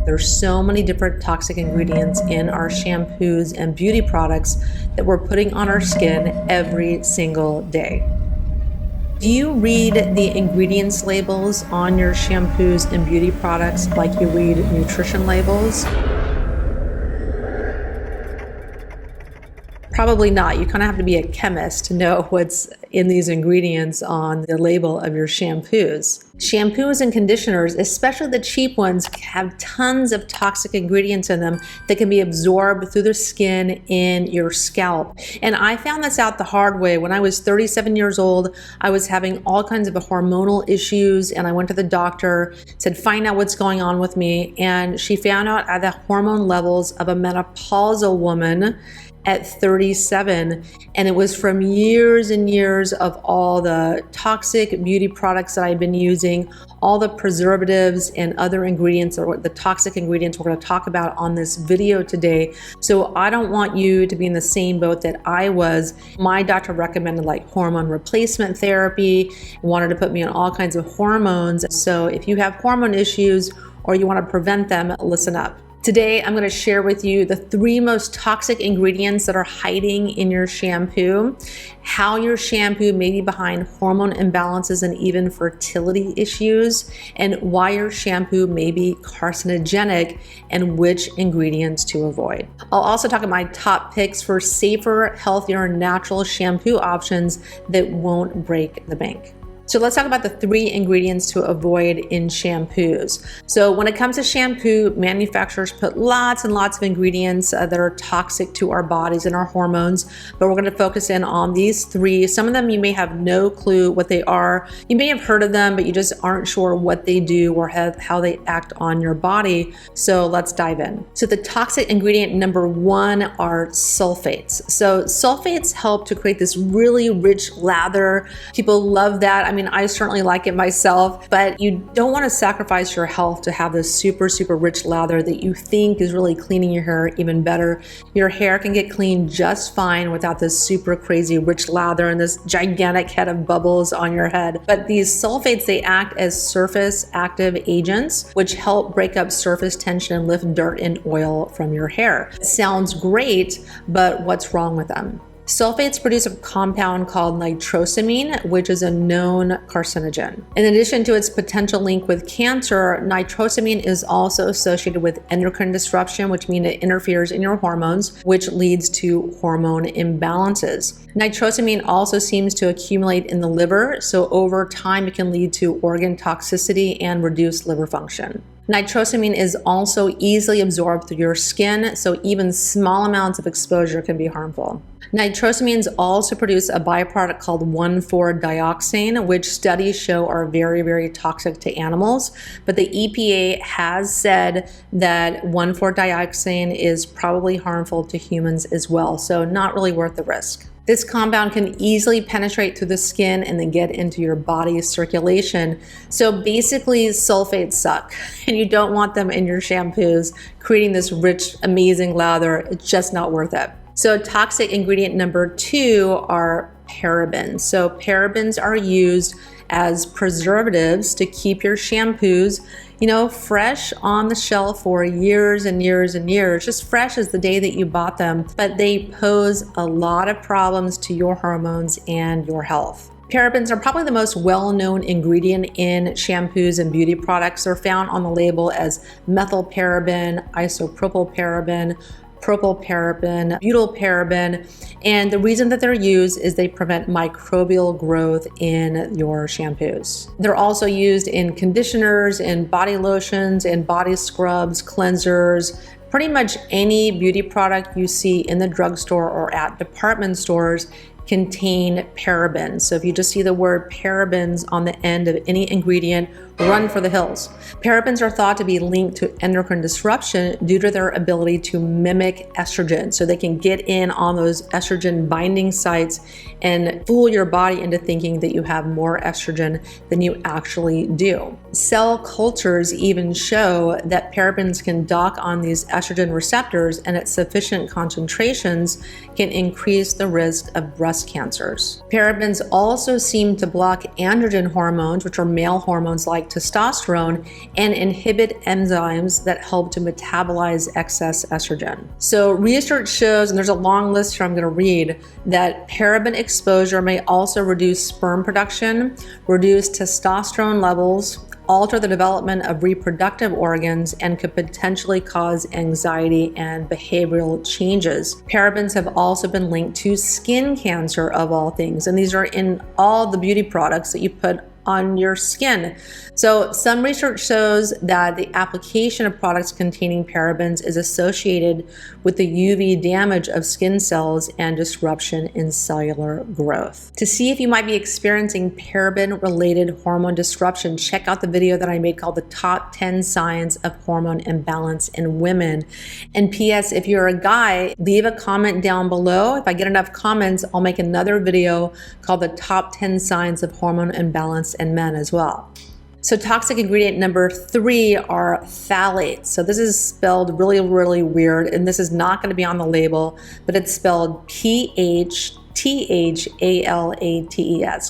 There's so many different toxic ingredients in our shampoos and beauty products that we're putting on our skin every single day. Do you read the ingredients labels on your shampoos and beauty products like you read nutrition labels? Probably not. You kind of have to be a chemist to know what's in these ingredients on the label of your shampoos. Shampoos and conditioners, especially the cheap ones, have tons of toxic ingredients in them that can be absorbed through the skin in your scalp. And I found this out the hard way. When I was 37 years old, I was having all kinds of hormonal issues, and I went to the doctor, said, find out what's going on with me. And she found out at the hormone levels of a menopausal woman at 37, and it was from years and years of all the toxic beauty products that I've been using, all the preservatives and other ingredients, or the toxic ingredients we're going to talk about on this video today. So I don't want you to be in the same boat that I was. My doctor recommended like hormone replacement therapy, wanted to put me on all kinds of hormones. So if you have hormone issues or you want to prevent them, listen up. Today, I'm going to share with you the 3 most toxic ingredients that are hiding in your shampoo, how your shampoo may be behind hormone imbalances and even fertility issues, and why your shampoo may be carcinogenic and which ingredients to avoid. I'll also talk about my top picks for safer, healthier, natural shampoo options that won't break the bank. So let's talk about the 3 ingredients to avoid in shampoos. So when it comes to shampoo, manufacturers put lots and lots of ingredients that are toxic to our bodies and our hormones, but we're going to focus in on these 3. Some of them you may have no clue what they are. You may have heard of them, but you just aren't sure what they do or how they act on your body. So let's dive in. So the toxic ingredient number 1 are sulfates. So sulfates help to create this really rich lather. People love that. I mean, I certainly like it myself, but you don't want to sacrifice your health to have this super, super rich lather that you think is really cleaning your hair even better. Your hair can get clean just fine without this super crazy rich lather and this gigantic head of bubbles on your head. But these sulfates, they act as surface active agents, which help break up surface tension and lift dirt and oil from your hair. It sounds great, but what's wrong with them? Sulfates produce a compound called nitrosamine, which is a known carcinogen. In addition to its potential link with cancer, nitrosamine is also associated with endocrine disruption, which means it interferes in your hormones, which leads to hormone imbalances. Nitrosamine also seems to accumulate in the liver, so over time it can lead to organ toxicity and reduced liver function. Nitrosamine is also easily absorbed through your skin, so even small amounts of exposure can be harmful. Nitrosamines also produce a byproduct called 1,4-dioxane, which studies show are very, very toxic to animals. But the EPA has said that 1,4-dioxane is probably harmful to humans as well, so not really worth the risk. This compound can easily penetrate through the skin and then get into your body's circulation. So basically, sulfates suck, and you don't want them in your shampoos, creating this rich, amazing lather. It's just not worth it. So toxic ingredient number 2 are parabens. So parabens are used as preservatives to keep your shampoos, fresh on the shelf for years and years and years, just fresh as the day that you bought them. But they pose a lot of problems to your hormones and your health. Parabens are probably the most well-known ingredient in shampoos and beauty products. They're found on the label as methylparaben, isopropylparaben, propylparaben, butylparaben, and the reason that they're used is they prevent microbial growth in your shampoos. They're also used in conditioners, in body lotions, in body scrubs, cleansers, pretty much any beauty product you see in the drugstore or at department stores contain parabens. So if you just see the word parabens on the end of any ingredient, run for the hills. Parabens are thought to be linked to endocrine disruption due to their ability to mimic estrogen. So they can get in on those estrogen binding sites and fool your body into thinking that you have more estrogen than you actually do. Cell cultures even show that parabens can dock on these estrogen receptors, and at sufficient concentrations can increase the risk of breast cancers. Parabens also seem to block androgen hormones, which are male hormones like like testosterone and inhibit enzymes that help to metabolize excess estrogen. So research shows, and there's a long list here I'm going to read, that paraben exposure may also reduce sperm production, reduce testosterone levels, alter the development of reproductive organs, and could potentially cause anxiety and behavioral changes. Parabens have also been linked to skin cancer, of all things, and these are in all the beauty products that you put on your skin. So some research shows that the application of products containing parabens is associated with the UV damage of skin cells and disruption in cellular growth. To see if you might be experiencing paraben-related hormone disruption, check out the video that I made called The Top 10 Signs of Hormone Imbalance in Women. And P.S., if you're a guy, leave a comment down below. If I get enough comments, I'll make another video called The Top 10 Signs of Hormone Imbalance in Men as well. So toxic ingredient number 3 are phthalates. So this is spelled really, really weird, and this is not going to be on the label, but it's spelled PHTHALATES,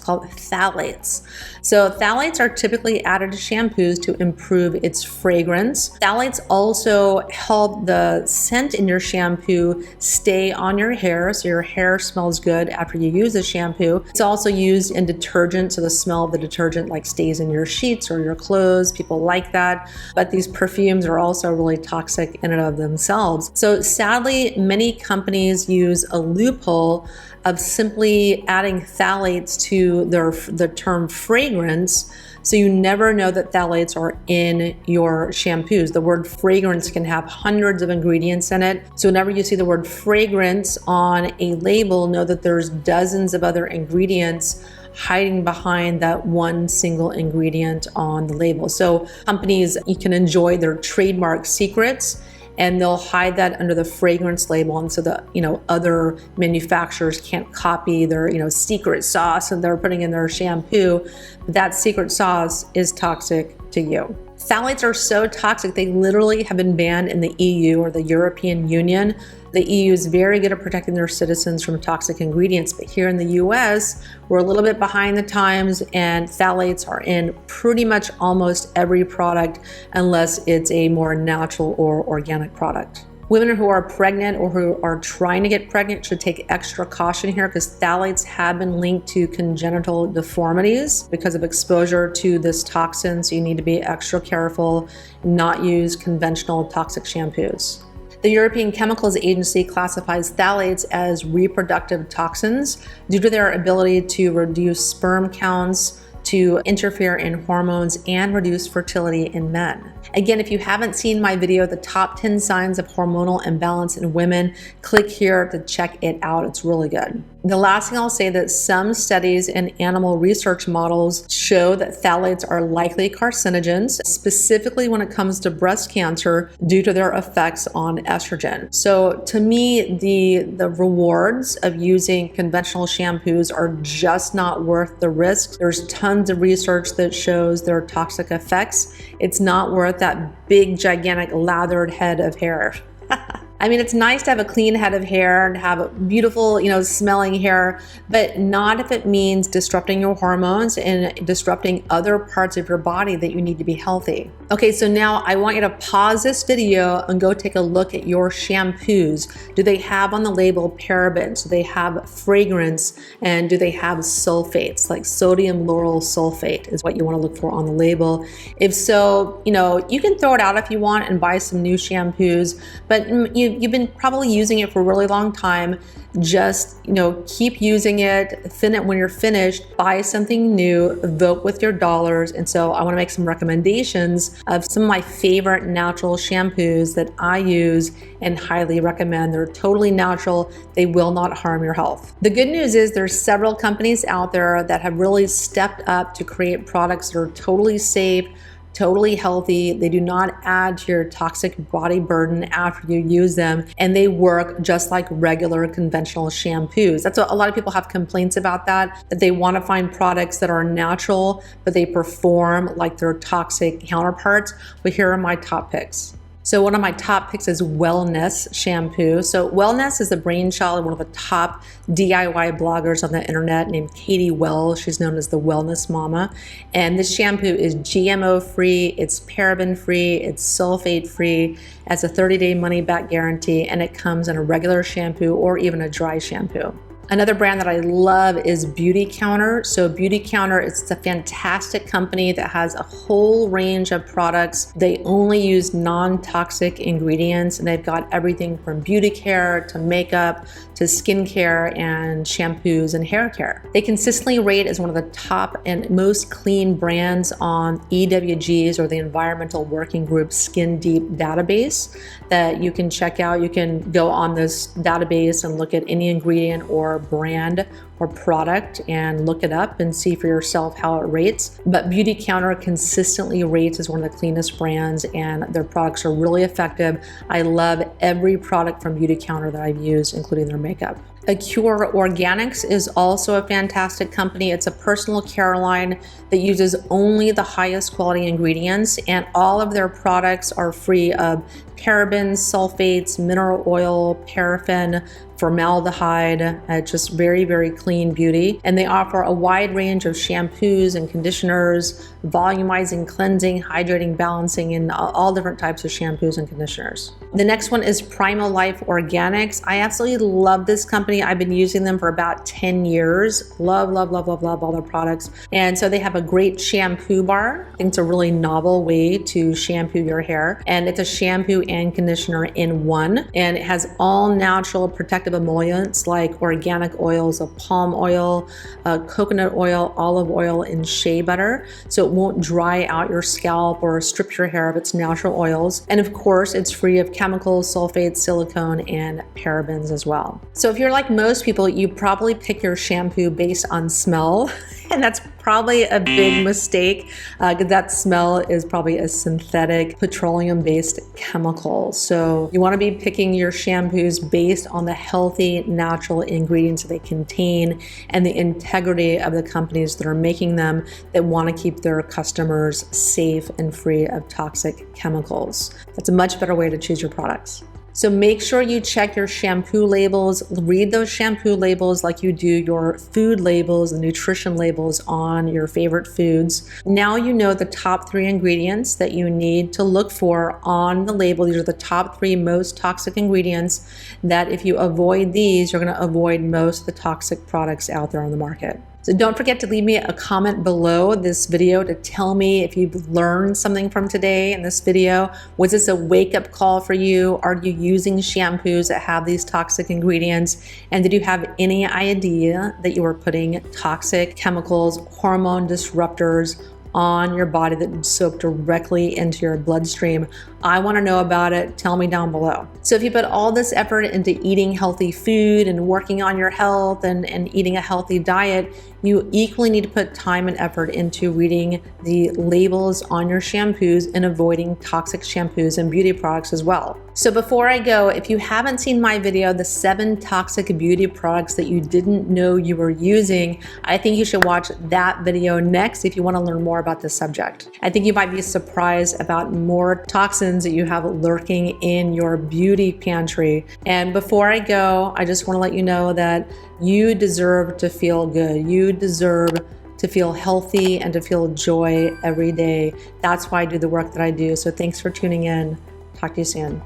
called phthalates. So phthalates are typically added to shampoos to improve its fragrance. Phthalates also help the scent in your shampoo stay on your hair, so your hair smells good after you use the shampoo. It's also used in detergent, so the smell of the detergent like stays in your sheets or your clothes. People like that. But these perfumes are also really toxic in and of themselves. So sadly, many companies use a loophole of simply adding phthalates to the term fragrance, so you never know that phthalates are in your shampoos. The word fragrance can have hundreds of ingredients in it, so whenever you see the word fragrance on a label, know that there's dozens of other ingredients hiding behind that one single ingredient on the label. So companies, you can enjoy their trademark secrets, and they'll hide that under the fragrance label, and so the other manufacturers can't copy their secret sauce and they're putting in their shampoo. But that secret sauce is toxic to you. Phthalates are so toxic, they literally have been banned in the EU or the European Union. The EU is very good at protecting their citizens from toxic ingredients, but here in the US, we're a little bit behind the times, and phthalates are in pretty much almost every product unless it's a more natural or organic product. Women who are pregnant or who are trying to get pregnant should take extra caution here, because phthalates have been linked to congenital deformities because of exposure to this toxin. So you need to be extra careful, not use conventional toxic shampoos. The European Chemicals Agency classifies phthalates as reproductive toxins due to their ability to reduce sperm counts, to interfere in hormones, and reduce fertility in men. Again, if you haven't seen my video, The Top 10 Signs of Hormonal Imbalance in Women, click here to check it out. It's really good. The last thing I'll say, that some studies in animal research models show that phthalates are likely carcinogens, specifically when it comes to breast cancer due to their effects on estrogen. So to me, the rewards of using conventional shampoos are just not worth the risk. There's tons of research that shows their toxic effects. It's not worth that big, gigantic, lathered head of hair. I mean, it's nice to have a clean head of hair and have a beautiful, smelling hair, but not if it means disrupting your hormones and disrupting other parts of your body that you need to be healthy. Okay, so now I want you to pause this video and go take a look at your shampoos. Do they have on the label parabens? Do they have fragrance? And do they have sulfates, like sodium lauryl sulfate is what you want to look for on the label. If so, you can throw it out if you want and buy some new shampoos, but you've been probably using it for a really long time. Just, keep using it, thin it when you're finished, buy something new, vote with your dollars. And so I want to make some recommendations of some of my favorite natural shampoos that I use and highly recommend. They're totally natural. They will not harm your health. The good news is there's several companies out there that have really stepped up to create products that are totally safe, totally healthy. They do not add to your toxic body burden after you use them, and they work just like regular conventional shampoos. That's what a lot of people have complaints about, that they want to find products that are natural, but they perform like their toxic counterparts. But here are my top picks. So one of my top picks is Wellnesse shampoo. So Wellnesse is the brainchild of one of the top DIY bloggers on the internet named Katie Wells. She's known as the Wellness Mama. And this shampoo is GMO free, it's paraben free, it's sulfate free, has a 30-day money-back guarantee, and it comes in a regular shampoo or even a dry shampoo. Another brand that I love is Beauty Counter. So Beauty Counter, it's a fantastic company that has a whole range of products. They only use non-toxic ingredients, and they've got everything from beauty care to makeup to skincare and shampoos and hair care. They consistently rate as one of the top and most clean brands on EWG's, or the Environmental Working Group Skin Deep database, that you can check out. You can go on this database and look at any ingredient or brand or product and look it up and see for yourself how it rates. But Beauty Counter consistently rates as one of the cleanest brands, and their products are really effective. I love every product from Beauty Counter that I've used, including their makeup. Acure Organics is also a fantastic company. It's a personal care line that uses only the highest quality ingredients, and all of their products are free of parabens, sulfates, mineral oil, paraffin, formaldehyde, just very, very clean beauty. And they offer a wide range of shampoos and conditioners, volumizing, cleansing, hydrating, balancing, and all different types of shampoos and conditioners. The next one is Primal Life Organics. I absolutely love this company. I've been using them for about 10 years. Love, love, love, love, love all their products. And so they have a great shampoo bar. I think it's a really novel way to shampoo your hair. And it's a shampoo and conditioner in one. And it has all natural protective emollients like organic oils of palm oil, coconut oil, olive oil, and shea butter. So it won't dry out your scalp or strip your hair of its natural oils. And of course, it's free of chemicals, sulfates, silicone, and parabens as well. So if you're like most people, you probably pick your shampoo based on smell. And that's probably a big mistake, because that smell is probably a synthetic petroleum-based chemical. So you want to be picking your shampoos based on the healthy, natural ingredients that they contain and the integrity of the companies that are making them, that want to keep their customers safe and free of toxic chemicals. That's a much better way to choose your products. So make sure you check your shampoo labels, read those shampoo labels like you do your food labels, the nutrition labels on your favorite foods. Now you know the top 3 ingredients that you need to look for on the label. These are the top 3 most toxic ingredients that if you avoid these, you're going to avoid most of the toxic products out there on the market. So don't forget to leave me a comment below this video to tell me if you've learned something from today in this video. Was this a wake-up call for you? Are you using shampoos that have these toxic ingredients? And did you have any idea that you were putting toxic chemicals, hormone disruptors on your body that soak directly into your bloodstream? I want to know about it. Tell me down below. So if you put all this effort into eating healthy food and working on your health and eating a healthy diet, you equally need to put time and effort into reading the labels on your shampoos and avoiding toxic shampoos and beauty products as well. So before I go, if you haven't seen my video, the 7 toxic beauty products that you didn't know you were using, I think you should watch that video next if you want to learn more about this subject. I think you might be surprised about more toxins that you have lurking in your beauty pantry. And before I go, I just want to let you know that you deserve to feel good. You deserve to feel healthy and to feel joy every day. That's why I do the work that I do. So thanks for tuning in. Talk to you soon.